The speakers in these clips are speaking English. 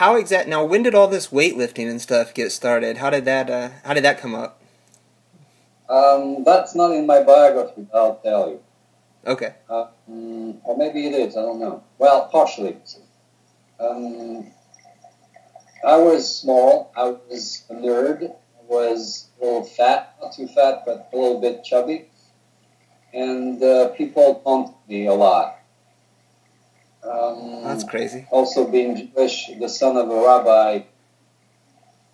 how exact now? When did all this weightlifting and stuff get started? How did that come up? That's not in my biography, I'll tell you. Okay. Or maybe it is, I don't know. Well, partially. I was small, I was a nerd, I was a little fat, not too fat, but a little bit chubby. And people taunted me a lot. That's crazy. Also being Jewish, the son of a rabbi,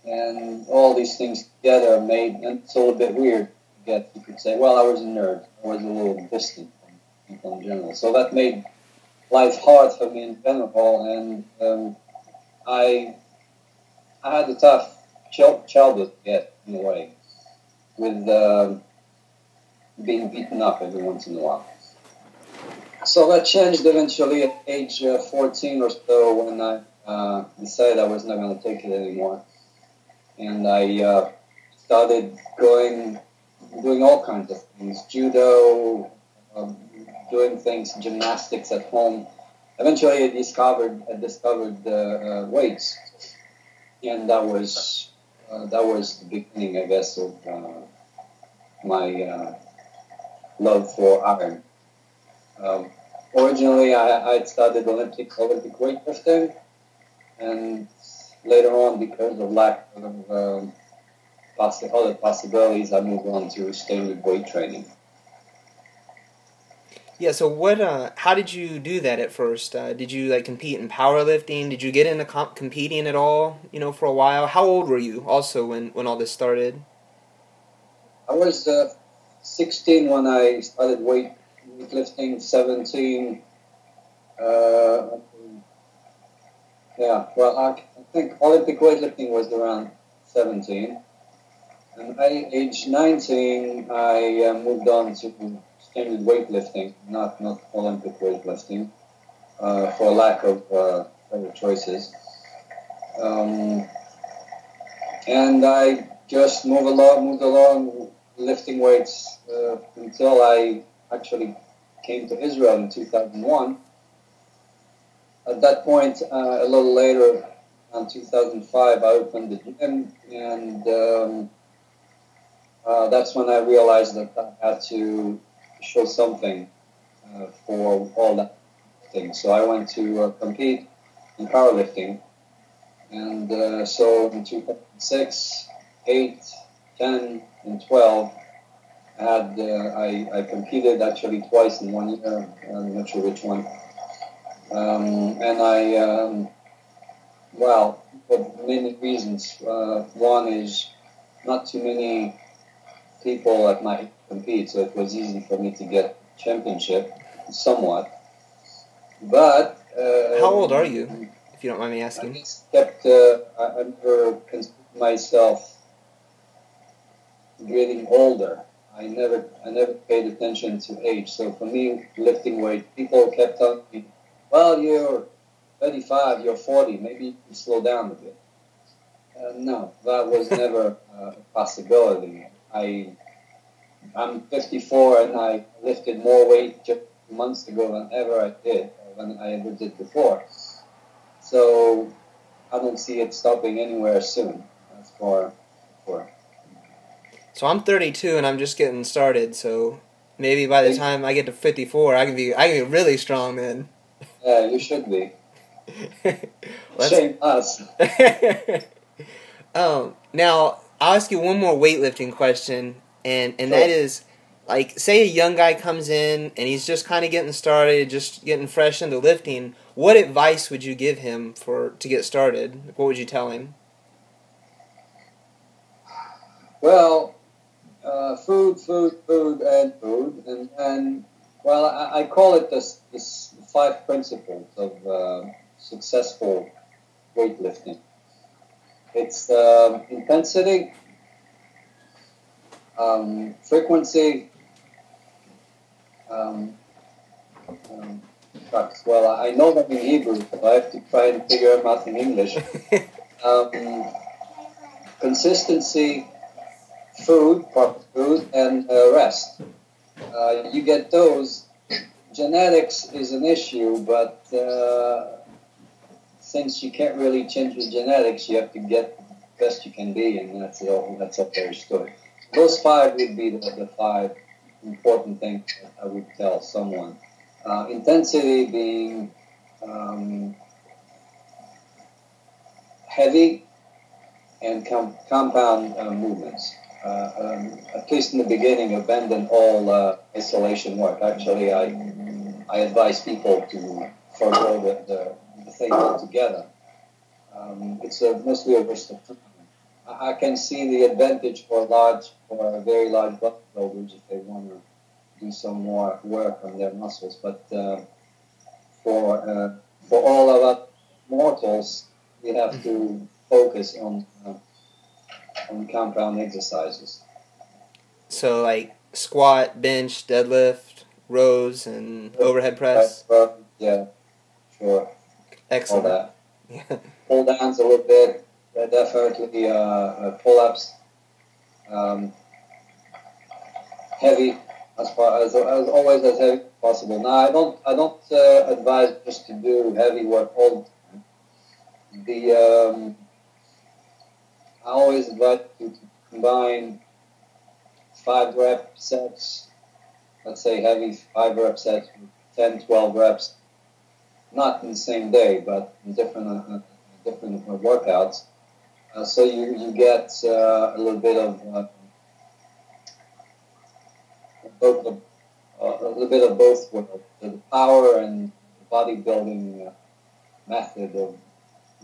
and all these things together made it a little bit weird. You could say, well, I was a nerd. I was a little distant from people in general. So that made life hard for me in general, and I had a tough childhood, in a way, with being beaten up every once in a while. So that changed eventually at age 14 or so when I decided I was not going to take it anymore. And I started doing all kinds of things, judo, doing things, gymnastics at home. Eventually I discovered weights. And that was the beginning, I guess, of my love for iron. Originally, I had started Olympic weightlifting, and later on, because of lack of other possibilities, I moved on to standard weight training. Yeah. So how did you do that at first? Did you compete in powerlifting? Did you get into competing at all? For a while. How old were you also when all this started? I was 16 when I started weightlifting, 17. Yeah, well, I think Olympic weightlifting was around 17. And at age 19, I moved on to standard weightlifting, not Olympic weightlifting, for lack of better choices. And I just moved along, lifting weights until I actually came to Israel in 2001. At that point, a little later, in 2005, I opened the gym, and that's when I realized that I had to show something for all that thing. So I went to compete in powerlifting, and so in 2006, 8, 10, and 12, I competed actually twice in 1 year. I'm not sure which one. And I, well, for many reasons. One is not too many people at my compete, so it was easy for me to get championship, somewhat. But how old are you, if you don't mind me asking? I just I never considered myself getting older. I never paid attention to age. So for me, lifting weight, people kept telling me, well, you're 35, you're 40, maybe you can slow down a bit. No, that was never a possibility. I'm 54 and I lifted more weight just months ago than I ever did before. So I don't see it stopping anywhere soon. That's for. So I'm 32 and I'm just getting started. So maybe by the time I get to 54, I can be really strong then. Yeah, you should be. Shame us. Now I'll ask you one more weightlifting question, and sure. That is, say a young guy comes in and he's just kind of getting started, just getting fresh into lifting. What advice would you give him to get started? What would you tell him? Well, food, and well, I call it this 5 principles of successful weightlifting. It's intensity, frequency. Well, I know them in Hebrew, but I have to try and figure them out in English. Consistency, proper food, and rest. You get those. Genetics is an issue, but since you can't really change the genetics, you have to get the best you can be, and that's up there story. Those five would be the five important things that I would tell someone. Intensity being heavy and compound movements. At least in the beginning, abandon all isolation work. Actually, I advise people to forego the thing altogether. It's mostly a waste of time. I can see the advantage for very large bodybuilders if they want to do some more work on their muscles. But for all of us mortals, we have to focus on compound exercises. So like squat, bench, deadlift, rows, and overhead press. Yeah, sure. Excellent. All that. Pull downs a little bit. Definitely pull-ups. Heavy as always as heavy as possible. Now I don't advise just to do heavy work all the time. I always advise you to combine 5-rep sets, let's say heavy 5-rep sets with 10, 12 reps, not in the same day, but in different workouts. So you get a little bit of both worlds, the power and bodybuilding method of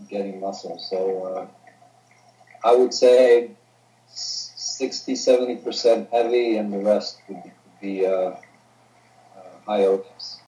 getting muscle. So I would say 60-70% heavy, and the rest would be higher reps.